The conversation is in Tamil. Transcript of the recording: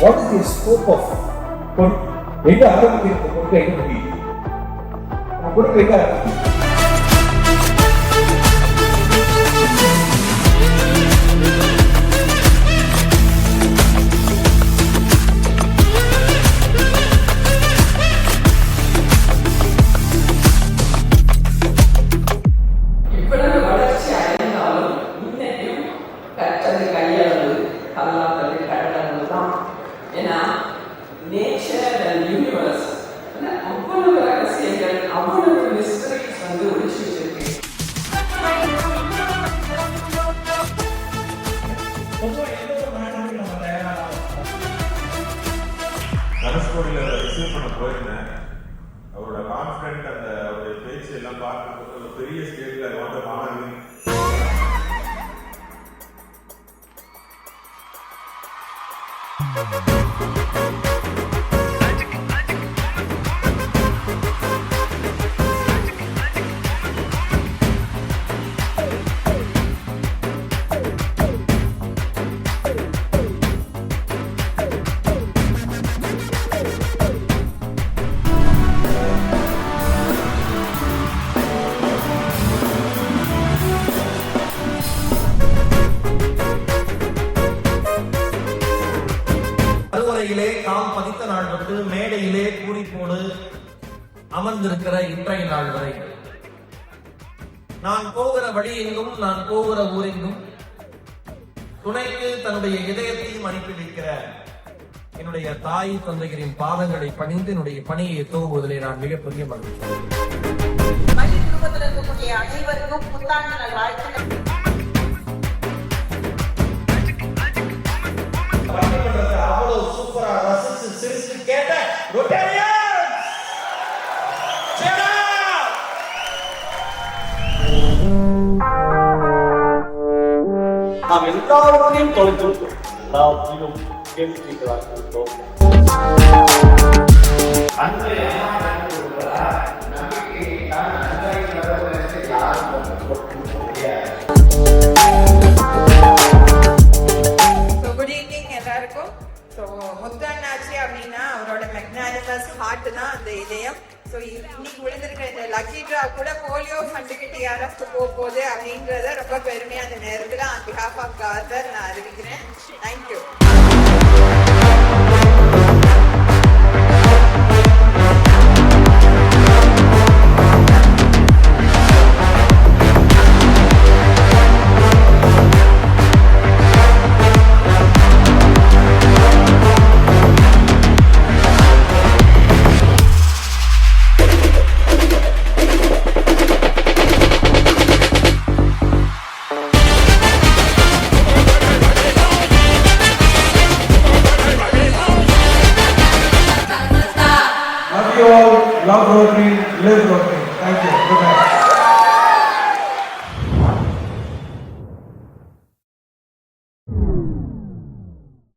What is the scope of எங்க ஆரம்பிக்கிறது பொறுத்து எங்க முடியுது பொறுத்து எங்க தனுஷ்கோடியில் ரிசீவ் பண்ண போயிருந்தேன். அவரோட கான்ஃபிடென்ட் அந்த அவருடைய பேச்சு எல்லாம் பார்க்கும்போது ஒரு பெரிய ஸ்டேஜில் வந்து மாணவி தாம் பதித்த நாள் தொட்டு மேடையிலே கூறிப்போடு அமர்ந்திருக்கிற இன்றைய நாள் வரை நான் போகிற வழி எங்கும் நான் போகிற ஊரெங்கும் துணைக்கு தன்னுடைய இதயத்தையும் அனுப்பி வைக்கிற என்னுடைய தாய் தந்தையரின் பாதங்களை பணிந்து என்னுடைய பணியை துவங்குவதிலே நான் மிகப்பெரிய மகிழ்ச்சி. அனைவருக்கும் புத்தாண்டு நல்வாழ்த்துக்கள். அவ்வளவு சூப்பரா ரசிச்சு சிரிச்சு கேட்ட நாம் எல்லாரையும் தொலைத்து நாம் கேள்விக்கிறார்கள். முத்தாண்டாச்சு அப்படின்னா அவரோட மெக்னானிமஸ் ஹார்ட் தான் அந்த இதயம். ஸோ இன்னைக்கு விழுந்திருக்கிற இந்த லக்கி ட்ரா கூட போலியோ ஃபண்டுக்கு டிஆர்எஃப் போகுது அப்படின்றத ரொம்ப பெருமையா அந்த நேரத்தில் ஆன் பிஹாஃப் ஆஃப் கார்தர் நான் அறிவிக்கிறேன். Thank you. Love Rotary, live Rotary.